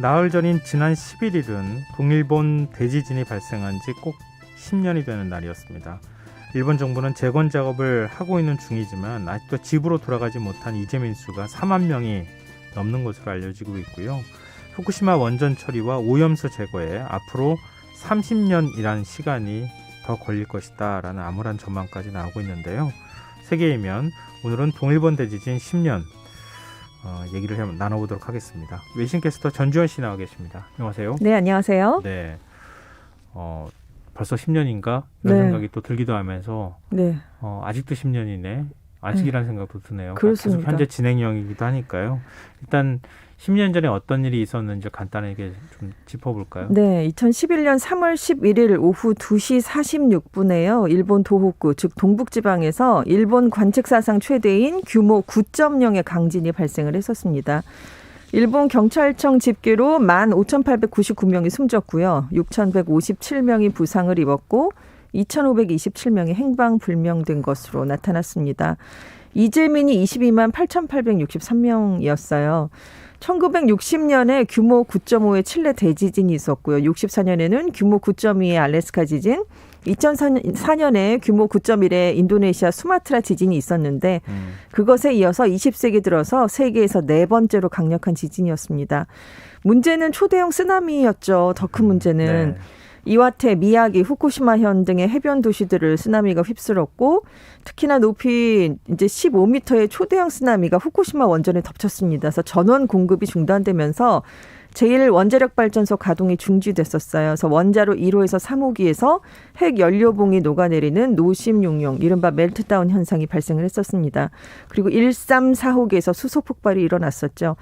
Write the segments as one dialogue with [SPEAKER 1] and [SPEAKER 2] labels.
[SPEAKER 1] 나흘 전인 지난 11일은 동일본 대지진이 발생한 지 꼭 10년이 되는 날이었습니다. 일본 정부는 재건 작업을 하고 있는 중이지만 아직도 집으로 돌아가지 못한 이재민 수가 4만 명이 넘는 것으로 알려지고 있고요. 후쿠시마 원전 처리와 오염수 제거에 앞으로 30년이라는 시간이 더 걸릴 것이다 라는 암울한 전망까지 나오고 있는데요. 세계의 면, 오늘은 동일본 대지진 10년 얘기를 나눠보도록 하겠습니다. 외신캐스터 전주현 씨 나와 계십니다. 안녕하세요.
[SPEAKER 2] 네, 안녕하세요.
[SPEAKER 1] 네, 벌써 10년인가? 이런 생각이 또 들기도 하면서 아직도 10년이네. 아직이라는 생각도 드네요.
[SPEAKER 2] 그렇습니다.
[SPEAKER 1] 계속 현재 진행형이기도 하니까요. 일단 10년 전에 어떤 일이 있었는지 간단하게 좀 짚어볼까요?
[SPEAKER 2] 네, 2011년 3월 11일 오후 2시 46분에요. 일본 도호쿠, 즉 동북지방에서 일본 관측사상 최대인 규모 9.0의 강진이 발생을 했었습니다. 일본 경찰청 집계로 15,899명이 숨졌고요. 6,157명이 부상을 입었고 2,527명이 행방불명된 것으로 나타났습니다. 이재민이 22만 8,863명이었어요. 1960년에 규모 9.5의 칠레 대지진이 있었고요. 64년에는 규모 9.2의 알래스카 지진, 2004년에 규모 9.1의 인도네시아 수마트라 지진이 있었는데 그것에 이어서 20세기 들어서 세계에서 네 번째로 강력한 지진이었습니다. 문제는 초대형 쓰나미였죠. 더 큰 문제는. 이와테, 미야기, 후쿠시마현 등의 해변 도시들을 쓰나미가 휩쓸었고 특히나 높이 이제 15m의 초대형 쓰나미가 후쿠시마 원전에 덮쳤습니다. 그래서 전원 공급이 중단되면서 제1원자력발전소 가동이 중지됐었어요. 그래서 원자로 1호에서 3호기에서 핵 연료봉이 녹아내리는 노심용용, 이른바 멜트다운 현상이 발생을 했었습니다. 그리고 1, 3, 4호기에서 수소 폭발이 일어났었죠.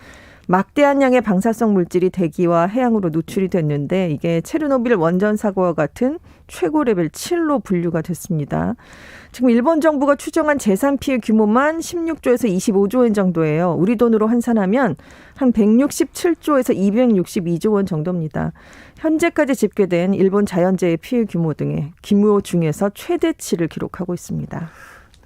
[SPEAKER 2] 막대한 양의 방사성 물질이 대기와 해양으로 노출이 됐는데 이게 체르노빌 원전 사고와 같은 최고 레벨 7로 분류가 됐습니다. 지금 일본 정부가 추정한 재산 피해 규모만 16조에서 25조 원 정도예요. 우리 돈으로 환산하면 한 167조에서 262조 원 정도입니다. 현재까지 집계된 일본 자연재해 피해 규모 중에서 최대치를 기록하고 있습니다.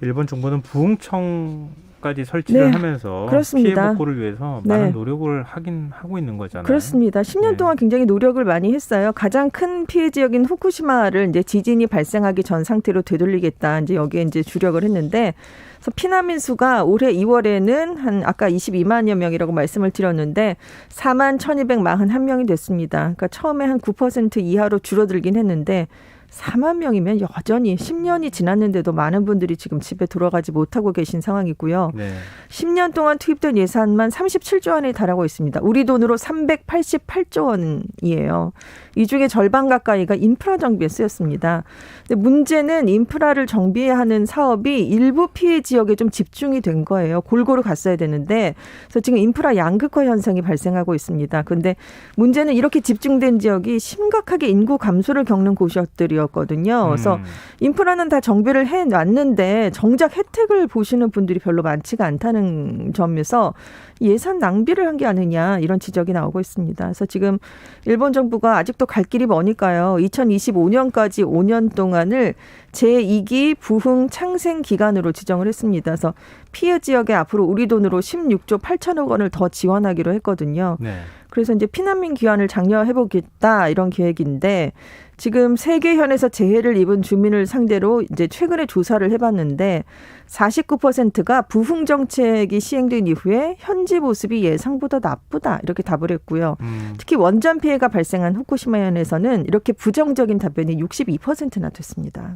[SPEAKER 1] 일본 정부는 부흥청까지 설치를 하면서
[SPEAKER 2] 그렇습니다.
[SPEAKER 1] 피해 복구를 위해서 많은 노력을 하고 있는 거잖아요.
[SPEAKER 2] 그렇습니다. 10년 동안 굉장히 노력을 많이 했어요. 가장 큰 피해 지역인 후쿠시마를 이제 지진이 발생하기 전 상태로 되돌리겠다. 이제 여기에 이제 주력을 했는데, 그래서 피난민 수가 올해 2월에는 한 아까 22만여 명이라고 말씀을 드렸는데 4만 1,241명이 됐습니다. 그러니까 처음에 한 9% 이하로 줄어들긴 했는데 4만 명이면 여전히 10년이 지났는데도 많은 분들이 지금 집에 돌아가지 못하고 계신 상황이고요. 10년 동안 투입된 예산만 37조 원에 달하고 있습니다. 우리 돈으로 388조 원이에요. 이 중에 절반 가까이가 인프라 정비에 쓰였습니다. 근데 문제는 인프라를 정비하는 사업이 일부 피해 지역에 좀 집중이 된 거예요. 골고루 갔어야 되는데, 그래서 지금 인프라 양극화 현상이 발생하고 있습니다. 그런데 문제는 이렇게 집중된 지역이 심각하게 인구 감소를 겪는 곳이었거든요. 그래서 인프라는 다 정비를 해놨는데 정작 혜택을 보시는 분들이 별로 많지가 않다는 점에서 예산 낭비를 한 게 아니냐, 이런 지적이 나오고 있습니다. 그래서 지금 일본 정부가 아직도 갈 길이 머니까요. 2025년까지 5년 동안을 제2기 부흥 창생 기간으로 지정을 했습니다. 그래서 피해 지역에 앞으로 우리 돈으로 16조 8천억 원을 더 지원하기로 했거든요. 그래서 이제 피난민 귀환을 장려해보겠다, 이런 계획인데, 지금 세계현에서 재해를 입은 주민을 상대로 이제 최근에 조사를 해봤는데 49%가 부흥 정책이 시행된 이후에 현지 모습이 예상보다 나쁘다, 이렇게 답을 했고요. 특히 원전 피해가 발생한 후쿠시마현에서는 이렇게 부정적인 답변이 62%나 됐습니다.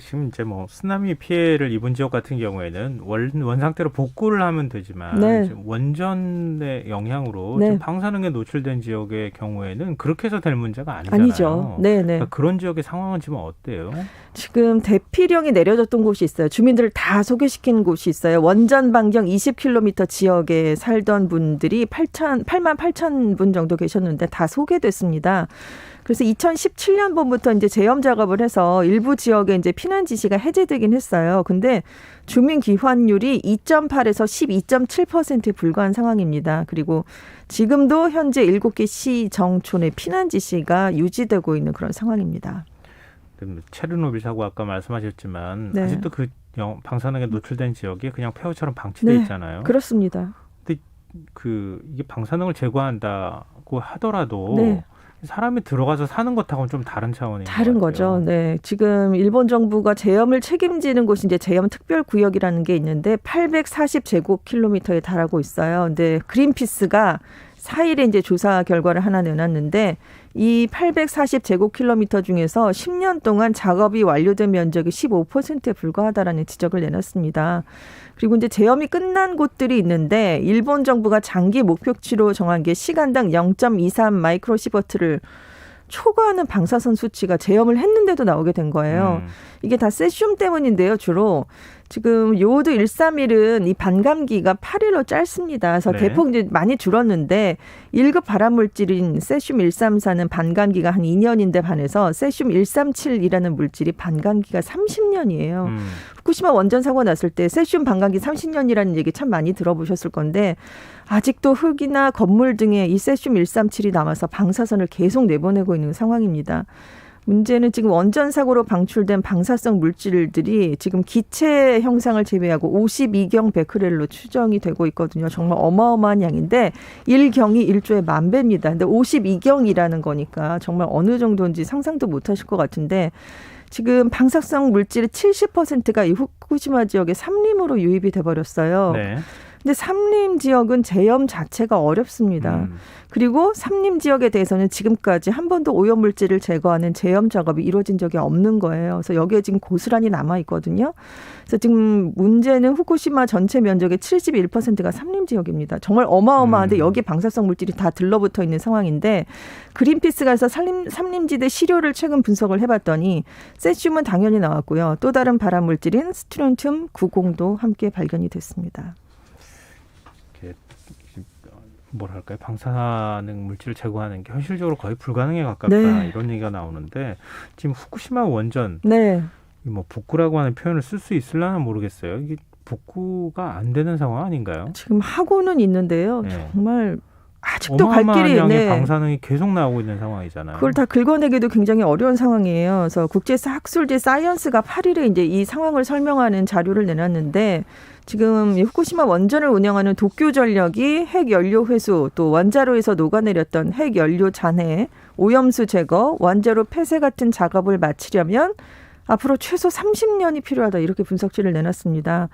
[SPEAKER 1] 지금 이제 쓰나미 피해를 입은 지역 같은 경우에는 원 상태로 복구를 하면 되지만 원전의 영향으로 지금 방사능에 노출된 지역의 경우에는 그렇게 해서 될 문제가 아니잖아요.
[SPEAKER 2] 아니죠. 그러니까
[SPEAKER 1] 그런 지역의 상황은 지금 어때요? 지금
[SPEAKER 2] 대피령이 내려졌던 곳이 있어요. 주민들을 다 소개시킨 곳이 있어요. 원전 반경 20km 지역에 살던 분들이 8만 8천 분 정도 계셨는데 다 소개됐습니다. 그래서 2017년부터 이제 재염 작업을 해서 일부 지역에 이제 피난 지시가 해제되긴 했어요. 근데 주민 귀환율이 2.8에서 12.7%에 불과한 상황입니다. 그리고 지금도 현재 7개 시 정촌의 피난 지시가 유지되고 있는 그런 상황입니다.
[SPEAKER 1] 체르노빌 사고 아까 말씀하셨지만 아직도 그 방사능에 노출된 지역이 그냥 폐허처럼 방치돼 있잖아요.
[SPEAKER 2] 그렇습니다.
[SPEAKER 1] 근데 이게 방사능을 제거한다고 하더라도
[SPEAKER 2] 네.
[SPEAKER 1] 사람이 들어가서 사는 것하고는 좀 다른 차원인
[SPEAKER 2] 다른
[SPEAKER 1] 것 같아요.
[SPEAKER 2] 거죠. 네. 지금 일본 정부가 제염을 책임지는 곳이 이제 제염 특별 구역이라는 게 있는데 840제곱킬로미터에 달하고 있어요. 근데 그린피스가 4일에 이제 조사 결과를 하나 내놨는데 이 840제곱킬로미터 중에서 10년 동안 작업이 완료된 면적이 15%에 불과하다라는 지적을 내놨습니다. 그리고 이제 제염이 끝난 곳들이 있는데 일본 정부가 장기 목표치로 정한 게 시간당 0.23 마이크로시버트를 초과하는 방사선 수치가 제염을 했는데도 나오게 된 거예요. 이게 다 세슘 때문인데요, 주로. 지금 요오드 131은 이 반감기가 8일로 짧습니다. 그래서
[SPEAKER 1] 네.
[SPEAKER 2] 대폭 이제 많이 줄었는데 1급 발암물질인 세슘 134는 반감기가 한 2년인데 반해서 세슘 137이라는 물질이 반감기가 30년이에요. 후쿠시마 원전 사고 났을 때 세슘 반감기 30년이라는 얘기 참 많이 들어보셨을 건데 아직도 흙이나 건물 등에 이 세슘 137이 남아서 방사선을 계속 내보내고 있는 상황입니다. 문제는 지금 원전 사고로 방출된 방사성 물질들이 지금 기체 형상을 제외하고 52경 베크렐로 추정이 되고 있거든요. 정말 어마어마한 양인데 1경이 1조의 10,000배입니다. 근데 52경이라는 거니까 정말 어느 정도인지 상상도 못 하실 것 같은데 지금 방사성 물질의 70%가 이 후쿠시마 지역의 산림으로 유입이 돼버렸어요.
[SPEAKER 1] 네.
[SPEAKER 2] 근데 산림 지역은 제염 자체가 어렵습니다. 그리고 산림 지역에 대해서는 지금까지 한 번도 오염물질을 제거하는 제염 작업이 이루어진 적이 없는 거예요. 그래서 여기에 지금 고스란히 남아 있거든요. 그래서 지금 문제는 후쿠시마 전체 면적의 71%가 산림 지역입니다. 정말 어마어마한데 여기 방사성 물질이 다 들러붙어 있는 상황인데 그린피스가 해서 산림지대 시료를 최근 분석을 해봤더니 세슘은 당연히 나왔고요. 또 다른 발암물질인 스트론튬 90도 함께 발견이 됐습니다.
[SPEAKER 1] 뭐랄까요, 방사능 물질을 제거하는 게 현실적으로 거의 불가능에 가깝다
[SPEAKER 2] 네.
[SPEAKER 1] 이런 얘기가 나오는데 지금 후쿠시마 원전
[SPEAKER 2] 네.
[SPEAKER 1] 뭐 복구라고 하는 표현을 쓸 수 있을려나 모르겠어요. 이게 복구가 안 되는 상황 아닌가요?
[SPEAKER 2] 지금 하고는 있는데요.
[SPEAKER 1] 네.
[SPEAKER 2] 정말 아직도 갈
[SPEAKER 1] 어마어마한
[SPEAKER 2] 길이
[SPEAKER 1] 양의
[SPEAKER 2] 네.
[SPEAKER 1] 방사능이 계속 나오고 있는 상황이잖아요.
[SPEAKER 2] 그걸 다 긁어내기도 굉장히 어려운 상황이에요. 그래서 국제학술지 사이언스가 8일에 이제 이 상황을 설명하는 자료를 내놨는데 지금 후쿠시마 원전을 운영하는 도쿄전력이 핵연료 회수 또 원자로에서 녹아내렸던 핵연료 잔해, 오염수 제거, 원자로 폐쇄 같은 작업을 마치려면 앞으로 최소 30년이 필요하다 이렇게 분석지를 내놨습니다.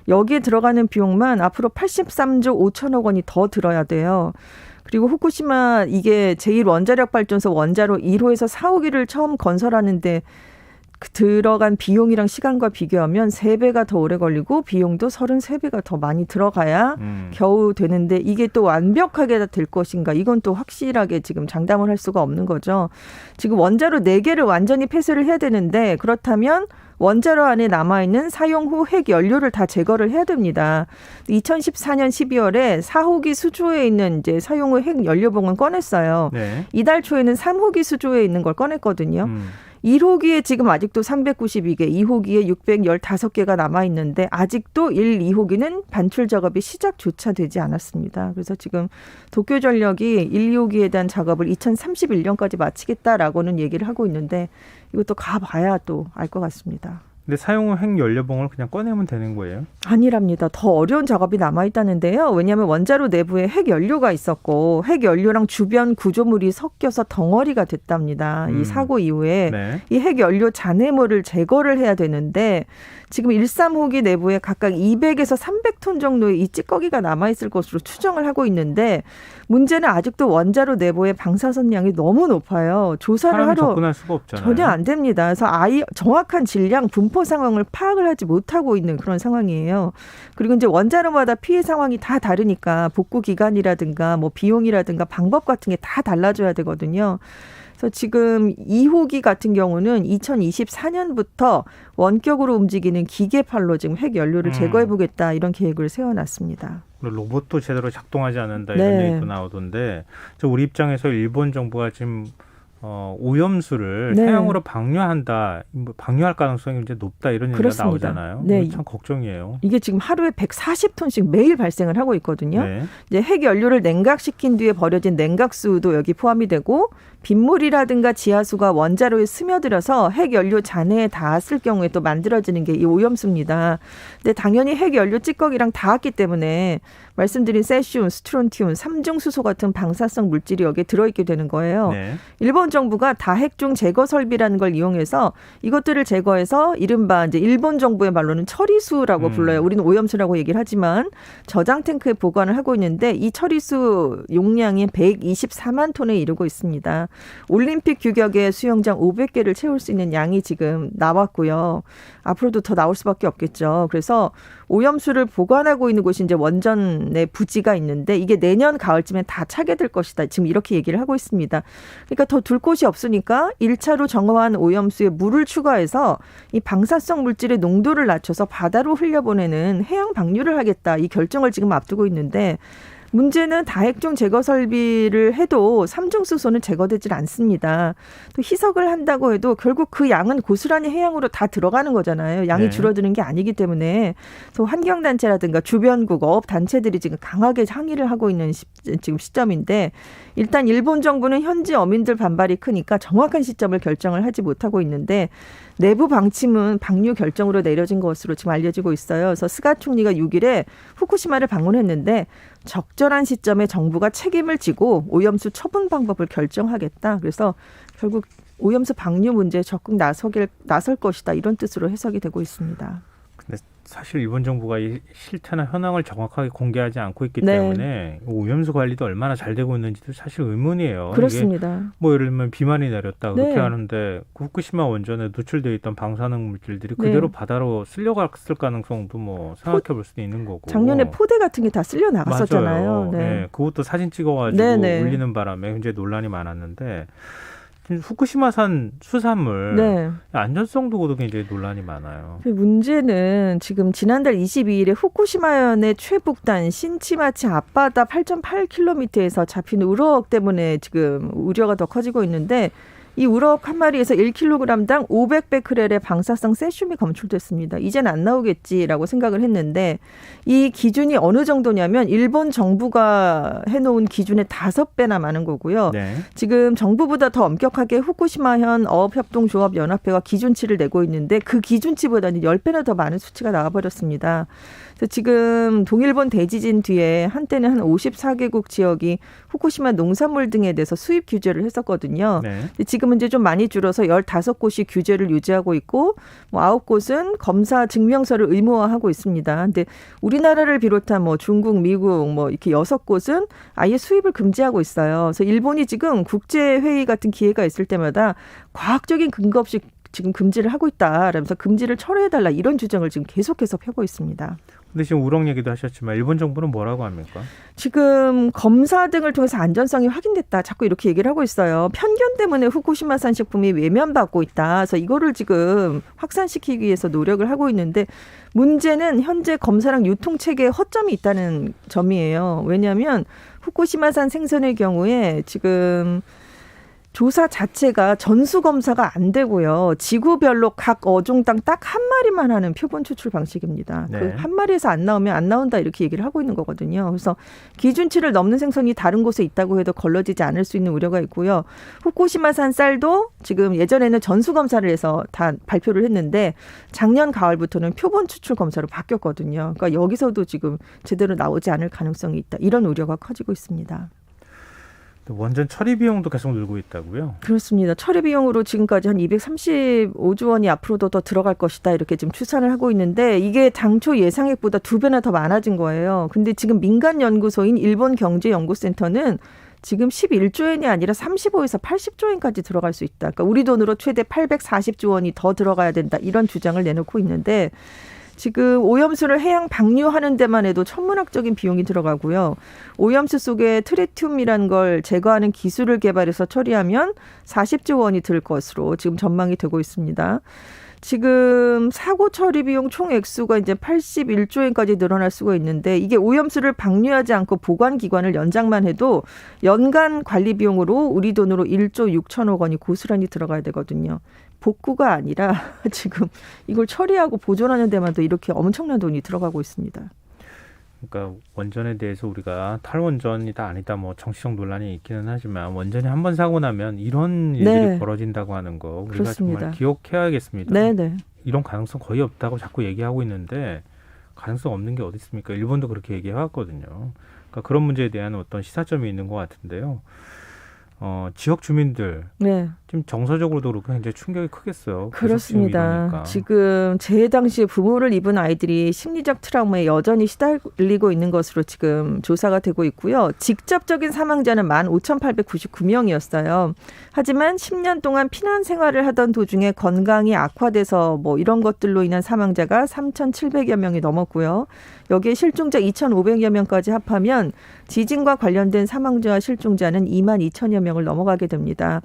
[SPEAKER 2] 여기에 들어가는 비용만 앞으로 83조 5천억 원이 더 들어야 돼요. 그리고 후쿠시마 이게 제1원자력발전소 원자로 1호에서 4호기를 처음 건설하는데 들어간 비용이랑 시간과 비교하면 3배가 더 오래 걸리고 비용도 33배가 더 많이 들어가야 겨우 되는데 이게 또 완벽하게 될 것인가 이건 또 확실하게 지금 장담을 할 수가 없는 거죠. 지금 원자로 4개를 완전히 폐쇄를 해야 되는데 그렇다면 원자로 안에 남아있는 사용 후 핵연료를 다 제거를 해야 됩니다. 2014년 12월에 4호기 수조에 있는 이제 사용 후 핵연료봉은 꺼냈어요.
[SPEAKER 1] 네.
[SPEAKER 2] 이달 초에는 3호기 수조에 있는 걸 꺼냈거든요. 1호기에 지금 아직도 392개, 2호기에 615개가 남아있는데 아직도 1, 2호기는 반출 작업이 시작조차 되지 않았습니다. 그래서 지금 도쿄전력이 1, 2호기에 대한 작업을 2031년까지 마치겠다라고는 얘기를 하고 있는데 이것도 가봐야 또 알 것 같습니다.
[SPEAKER 1] 근데 사용 후 핵연료봉을 그냥 꺼내면 되는 거예요?
[SPEAKER 2] 아니랍니다. 더 어려운 작업이 남아있다는데요. 왜냐하면 원자로 내부에 핵연료가 있었고 핵연료랑 주변 구조물이 섞여서 덩어리가 됐답니다. 이 사고 이후에
[SPEAKER 1] 네.
[SPEAKER 2] 이 핵연료 잔해물을 제거를 해야 되는데 지금 1, 3호기 내부에 각각 200에서 300톤 정도의 이 찌꺼기가 남아있을 것으로 추정을 하고 있는데 문제는 아직도 원자로 내부의 방사선 양이 너무 높아요. 조사를
[SPEAKER 1] 사람이
[SPEAKER 2] 하러
[SPEAKER 1] 접근할 수가 없잖아요.
[SPEAKER 2] 전혀 안 됩니다. 그래서 아예 정확한 질량 분포 상황을 파악을 하지 못하고 있는 그런 상황이에요. 그리고 이제 원자로마다 피해 상황이 다 다르니까 복구 기간이라든가 뭐 비용이라든가 방법 같은 게 다 달라져야 되거든요. 그래서 지금 2호기 같은 경우는 2024년부터 원격으로 움직이는 기계팔로 지금 핵연료를 제거해보겠다 이런 계획을 세워놨습니다.
[SPEAKER 1] 로봇도 제대로 작동하지 않는다
[SPEAKER 2] 네.
[SPEAKER 1] 이런 얘기도 나오던데 우리 입장에서 일본 정부가 지금 오염수를
[SPEAKER 2] 네.
[SPEAKER 1] 해양으로 방류한다, 방류할 가능성이 이제 높다 이런 얘기가
[SPEAKER 2] 그렇습니다.
[SPEAKER 1] 나오잖아요.
[SPEAKER 2] 네.
[SPEAKER 1] 참 걱정이에요.
[SPEAKER 2] 이게 지금 하루에 140톤씩 매일 발생을 하고 있거든요.
[SPEAKER 1] 네.
[SPEAKER 2] 이제 핵연료를 냉각시킨 뒤에 버려진 냉각수도 여기 포함이 되고 빗물이라든가 지하수가 원자로에 스며들어서 핵연료 잔해에 닿았을 경우에 또 만들어지는 게 이 오염수입니다. 근데 당연히 핵연료 찌꺼기랑 닿았기 때문에 말씀드린 세슘, 스트론튬, 삼중수소 같은 방사성 물질이 여기에 들어있게 되는 거예요.
[SPEAKER 1] 네.
[SPEAKER 2] 일본 정부가 다핵종 제거 설비라는 걸 이용해서 이것들을 제거해서 이른바 이제 일본 정부의 말로는 처리수라고 불러요. 우리는 오염수라고 얘기를 하지만 저장 탱크에 보관을 하고 있는데 이 처리수 용량이 124만 톤에 이르고 있습니다. 올림픽 규격의 수영장 500개를 채울 수 있는 양이 지금 나왔고요. 앞으로도 더 나올 수밖에 없겠죠. 그래서 오염수를 보관하고 있는 곳이 이제 원전의 부지가 있는데 이게 내년 가을쯤에 다 차게 될 것이다. 지금 이렇게 얘기를 하고 있습니다. 그러니까 더 둘 곳이 없으니까 1차로 정화한 오염수에 물을 추가해서 이 방사성 물질의 농도를 낮춰서 바다로 흘려보내는 해양 방류를 하겠다. 이 결정을 지금 앞두고 있는데 문제는 다핵종 제거 설비를 해도 삼중수소는 제거되질 않습니다. 또 희석을 한다고 해도 결국 그 양은 고스란히 해양으로 다 들어가는 거잖아요. 양이
[SPEAKER 1] 네.
[SPEAKER 2] 줄어드는 게 아니기 때문에 그래서 환경단체라든가 주변국, 어업단체들이 지금 강하게 항의를 하고 있는 지금 시점인데 일단 일본 정부는 현지 어민들 반발이 크니까 정확한 시점을 결정을 하지 못하고 있는데 내부 방침은 방류 결정으로 내려진 것으로 지금 알려지고 있어요. 그래서 스가 총리가 6일에 후쿠시마를 방문했는데 적절한 시점에 정부가 책임을 지고 오염수 처분 방법을 결정하겠다. 그래서 결국 오염수 방류 문제에 적극 나설 것이다. 이런 뜻으로 해석이 되고 있습니다.
[SPEAKER 1] 근데 사실 일본 정부가 이 실태나 현황을 정확하게 공개하지 않고 있기
[SPEAKER 2] 네.
[SPEAKER 1] 때문에 오염수 관리도 얼마나 잘 되고 있는지도 사실 의문이에요.
[SPEAKER 2] 그렇습니다.
[SPEAKER 1] 이게 뭐 예를 들면 비만이 내렸다 그렇게
[SPEAKER 2] 네.
[SPEAKER 1] 하는데 그 후쿠시마 원전에 노출되어 있던 방사능 물질들이
[SPEAKER 2] 네.
[SPEAKER 1] 그대로 바다로 쓸려갔을 가능성도 뭐 생각해 볼 수도 있는 거고.
[SPEAKER 2] 작년에 포대 같은 게 다 쓸려 나갔었잖아요.
[SPEAKER 1] 맞아요.
[SPEAKER 2] 네.
[SPEAKER 1] 네, 그것도 사진 찍어가지고
[SPEAKER 2] 네.
[SPEAKER 1] 올리는 바람에 굉장히 논란이 많았는데 후쿠시마산 수산물
[SPEAKER 2] 네.
[SPEAKER 1] 안전성 두고도 굉장히 논란이 많아요.
[SPEAKER 2] 그 문제는 지금 지난달 22일에 후쿠시마현의 최북단 신치마치 앞바다 8.8km에서 잡힌 우럭 때문에 지금 우려가 더 커지고 있는데 이 우럭 한 마리에서 1kg당 500베크렐의 방사성 세슘이 검출됐습니다. 이제는 안 나오겠지라고 생각을 했는데 이 기준이 어느 정도냐면 일본 정부가 해놓은 기준의 5배나 많은 거고요.
[SPEAKER 1] 네.
[SPEAKER 2] 지금 정부보다 더 엄격하게 후쿠시마현 어업협동조합연합회가 기준치를 내고 있는데 그 기준치보다는 10배나 더 많은 수치가 나와버렸습니다. 그래서 지금 동일본 대지진 뒤에 한때는 한 54개국 지역이 후쿠시마 농산물 등에 대해서 수입 규제를 했었거든요.
[SPEAKER 1] 네.
[SPEAKER 2] 근데 지금은 이제 좀 많이 줄어서 15곳이 규제를 유지하고 있고 뭐 9곳은 검사 증명서를 의무화하고 있습니다. 근데 우리나라를 비롯한 뭐 중국, 미국 뭐 이렇게 6곳은 아예 수입을 금지하고 있어요. 그래서 일본이 지금 국제회의 같은 기회가 있을 때마다 과학적인 근거 없이 지금 금지를 하고 있다라면서 금지를 철회해달라 이런 주장을 지금 계속해서 펴고 있습니다.
[SPEAKER 1] 근데 지금 우럭 얘기도 하셨지만 일본 정부는 뭐라고 합니까?
[SPEAKER 2] 지금 검사 등을 통해서 안전성이 확인됐다. 자꾸 이렇게 얘기를 하고 있어요. 편견 때문에 후쿠시마산 식품이 외면받고 있다. 그래서 이거를 지금 확산시키기 위해서 노력을 하고 있는데 문제는 현재 검사랑 유통체계에 허점이 있다는 점이에요. 왜냐하면 후쿠시마산 생선의 경우에 지금 조사 자체가 전수검사가 안 되고요. 지구별로 각 어종당 딱 한 마리만 하는 표본 추출 방식입니다.
[SPEAKER 1] 네.
[SPEAKER 2] 그 한 마리에서 안 나오면 안 나온다 이렇게 얘기를 하고 있는 거거든요. 그래서 기준치를 넘는 생선이 다른 곳에 있다고 해도 걸러지지 않을 수 있는 우려가 있고요. 후쿠시마산 쌀도 지금 예전에는 전수검사를 해서 다 발표를 했는데 작년 가을부터는 표본 추출 검사로 바뀌었거든요. 그러니까 여기서도 지금 제대로 나오지 않을 가능성이 있다. 이런 우려가 커지고 있습니다.
[SPEAKER 1] 원전 처리 비용도 계속 늘고 있다고요?
[SPEAKER 2] 그렇습니다. 처리 비용으로 지금까지 한 235조 원이 앞으로도 더 들어갈 것이다 이렇게 지금 추산을 하고 있는데 이게 당초 예상액보다 2배나 더 많아진 거예요. 근데 지금 민간 연구소인 일본경제연구센터는 지금 11조 엔이 아니라 35에서 80조 엔까지 들어갈 수 있다. 그러니까 우리 돈으로 최대 840조 원이 더 들어가야 된다. 이런 주장을 내놓고 있는데 지금 오염수를 해양 방류하는 데만 해도 천문학적인 비용이 들어가고요. 오염수 속에 트리튬이라는 걸 제거하는 기술을 개발해서 처리하면 40조 원이 들 것으로 지금 전망이 되고 있습니다. 지금 사고 처리 비용 총 액수가 이제 81조 원까지 늘어날 수가 있는데 이게 오염수를 방류하지 않고 보관 기간을 연장만 해도 연간 관리 비용으로 우리 돈으로 1조 6천억 원이 고스란히 들어가야 되거든요. 복구가 아니라 지금 이걸 처리하고 보존하는 데만 도 이렇게 엄청난 돈이 들어가고 있습니다.
[SPEAKER 1] 그러니까 원전에 대해서 우리가 탈원전이다 아니다 뭐 정치적 논란이 있기는 하지만 원전이 한번 사고 나면 이런 일들이
[SPEAKER 2] 네.
[SPEAKER 1] 벌어진다고 하는 거 우리가
[SPEAKER 2] 그렇습니다.
[SPEAKER 1] 정말 기억해야겠습니다.
[SPEAKER 2] 네네.
[SPEAKER 1] 이런 가능성 거의 없다고 자꾸 얘기하고 있는데 가능성 없는 게 어디 있습니까? 일본도 그렇게 얘기해왔거든요. 그러니까 그런 문제에 대한 어떤 시사점이 있는 것 같은데요. 지역 주민들
[SPEAKER 2] 네.
[SPEAKER 1] 지금 정서적으로도 그렇고 굉장히 충격이 크겠어요.
[SPEAKER 2] 그렇습니다. 지금 재해 당시에 부모를 입은 아이들이 심리적 트라우마에 여전히 시달리고 있는 것으로 지금 조사가 되고 있고요. 직접적인 사망자는 15,899명이었어요. 하지만 10년 동안 피난 생활을 하던 도중에 건강이 악화돼서 뭐 이런 것들로 인한 사망자가 3,700여 명이 넘었고요. 여기에 실종자 2,500여 명까지 합하면 지진과 관련된 사망자와 실종자는 22,000여 명을 넘어가게 됩니다.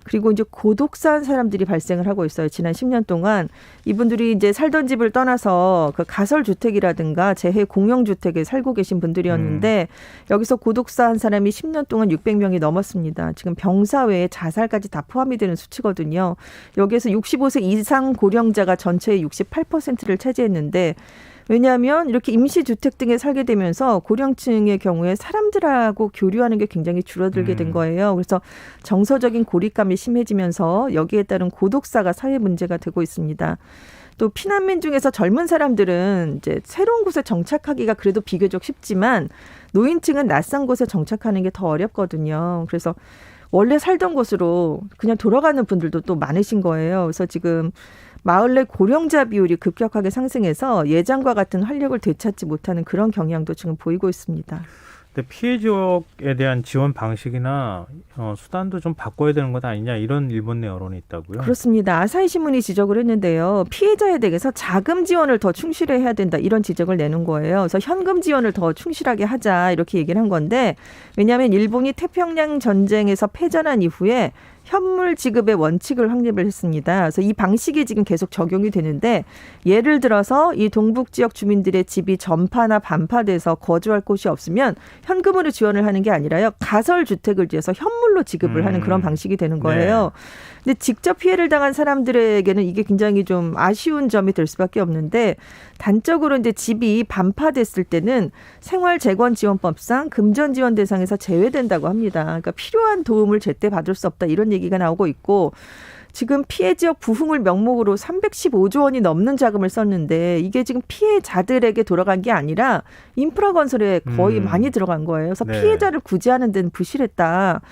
[SPEAKER 2] 그리고 이제 고독사한 사람들이 발생을 하고 있어요. 지난 10년 동안 이분들이 이제 살던 집을 떠나서 그 가설주택이라든가 재해 공영주택에 살고 계신 분들이었는데 여기서 고독사한 사람이 10년 동안 600명이 넘었습니다. 지금 병사 외에 자살까지 다 포함이 되는 수치거든요. 여기에서 65세 이상 고령자가 전체의 68%를 차지했는데 왜냐하면 이렇게 임시주택 등에 살게 되면서 고령층의 경우에 사람들하고 교류하는 게 굉장히 줄어들게 된 거예요. 그래서 정서적인 고립감이 심해지면서 여기에 따른 고독사가 사회 문제가 되고 있습니다. 또 피난민 중에서 젊은 사람들은 이제 새로운 곳에 정착하기가 그래도 비교적 쉽지만 노인층은 낯선 곳에 정착하는 게 더 어렵거든요. 그래서 원래 살던 곳으로 그냥 돌아가는 분들도 또 많으신 거예요. 그래서 지금 마을 내 고령자 비율이 급격하게 상승해서 예전과 같은 활력을 되찾지 못하는 그런 경향도 지금 보이고 있습니다.
[SPEAKER 1] 근데 피해 지역에 대한 지원 방식이나 수단도 좀 바꿔야 되는 것 아니냐 이런 일본 내 여론이 있다고요?
[SPEAKER 2] 그렇습니다. 아사히 신문이 지적을 했는데요. 피해자에 대해서 자금 지원을 더 충실히 해야 된다 이런 지적을 내는 거예요. 그래서 현금 지원을 더 충실하게 하자 이렇게 얘기를 한 건데 왜냐하면 일본이 태평양 전쟁에서 패전한 이후에 현물 지급의 원칙을 확립을 했습니다. 그래서 이 방식이 지금 계속 적용이 되는데 예를 들어서 이 동북 지역 주민들의 집이 전파나 반파돼서 거주할 곳이 없으면 현금으로 지원을 하는 게 아니라요. 가설주택을 지어서 현물로 지급을 하는 그런 방식이 되는 거예요. 네. 근데 직접 피해를 당한 사람들에게는 이게 굉장히 좀 아쉬운 점이 될 수밖에 없는데 단적으로 이제 집이 반파됐을 때는 생활재건지원법상 금전지원 대상에서 제외된다고 합니다. 그러니까 필요한 도움을 제때 받을 수 없다 이런 얘기가 나오고 있고 지금 피해 지역 부흥을 명목으로 315조 원이 넘는 자금을 썼는데 이게 지금 피해자들에게 돌아간 게 아니라 인프라 건설에 거의 많이 들어간 거예요. 그래서
[SPEAKER 1] 네.
[SPEAKER 2] 피해자를 구제하는 데는 부실했다.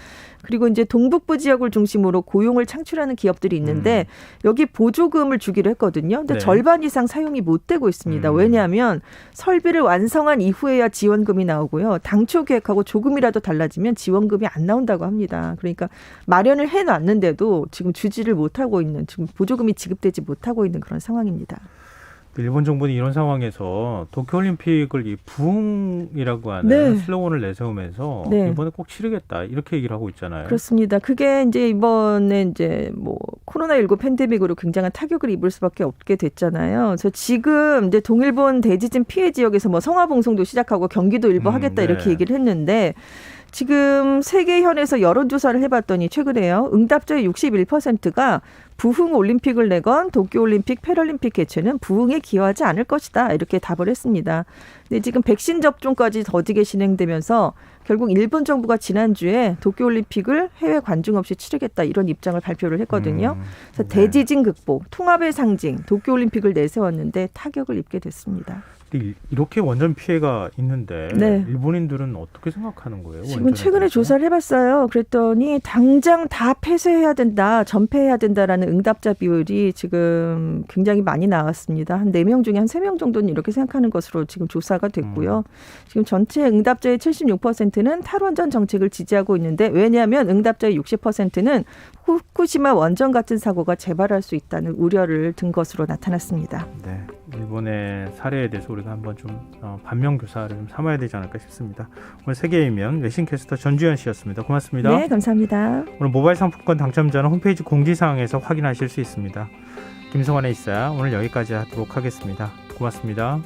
[SPEAKER 2] 그리고 이제 동북부 지역을 중심으로 고용을 창출하는 기업들이 있는데 여기 보조금을 주기로 했거든요. 근데
[SPEAKER 1] 네.
[SPEAKER 2] 절반 이상 사용이 못 되고 있습니다. 왜냐하면 설비를 완성한 이후에야 지원금이 나오고요. 당초 계획하고 조금이라도 달라지면 지원금이 안 나온다고 합니다. 그러니까 마련을 해놨는데도 지금 주지를 못하고 있는 지금 보조금이 지급되지 못하고 있는 그런 상황입니다.
[SPEAKER 1] 일본 정부는 이런 상황에서 도쿄올림픽을 이 부흥이라고 하는
[SPEAKER 2] 네.
[SPEAKER 1] 슬로건을 내세우면서
[SPEAKER 2] 네.
[SPEAKER 1] 이번에 꼭 치르겠다 이렇게 얘기를 하고 있잖아요.
[SPEAKER 2] 그렇습니다. 그게 이제 이번에 이제 뭐 코로나19 팬데믹으로 굉장한 타격을 입을 수밖에 없게 됐잖아요. 그래서 지금 이제 동일본 대지진 피해 지역에서 뭐 성화봉송도 시작하고 경기도 일부 하겠다 이렇게
[SPEAKER 1] 네.
[SPEAKER 2] 얘기를 했는데 지금 세계현에서 여론조사를 해봤더니 최근에요. 응답자의 61%가 부흥 올림픽을 내건 도쿄올림픽, 패럴림픽 개최는 부흥에 기여하지 않을 것이다. 이렇게 답을 했습니다. 근데 지금 백신 접종까지 더디게 진행되면서 결국 일본 정부가 지난주에 도쿄올림픽을 해외 관중 없이 치르겠다. 이런 입장을 발표를 했거든요. 그래서
[SPEAKER 1] 네.
[SPEAKER 2] 대지진 극복, 통합의 상징, 도쿄올림픽을 내세웠는데 타격을 입게 됐습니다.
[SPEAKER 1] 이렇게 원전 피해가 있는데
[SPEAKER 2] 네.
[SPEAKER 1] 일본인들은 어떻게 생각하는 거예요?
[SPEAKER 2] 지금 최근에
[SPEAKER 1] 대해서?
[SPEAKER 2] 조사를 해봤어요. 그랬더니 당장 다 폐쇄해야 된다, 전폐해야 된다라는 응답자 비율이 지금 굉장히 많이 나왔습니다. 한 4명 중에 한 3명 정도는 이렇게 생각하는 것으로 지금 조사가 됐고요. 지금 전체 응답자의 76%는 탈원전 정책을 지지하고 있는데 왜냐하면 응답자의 60%는 후쿠시마 원전 같은 사고가 재발할 수 있다는 우려를 든 것으로 나타났습니다.
[SPEAKER 1] 네, 일본의 사례에 대해서 우리가 한번 좀 반면 교사를 좀 삼아야 되지 않을까 싶습니다. 오늘 세계이면 외신캐스터 전주현 씨였습니다. 고맙습니다.
[SPEAKER 2] 네, 감사합니다.
[SPEAKER 1] 오늘 모바일 상품권 당첨자는 홈페이지 공지사항에서 확인하실 수 있습니다. 김성환의 있어야 오늘 여기까지 하도록 하겠습니다. 고맙습니다.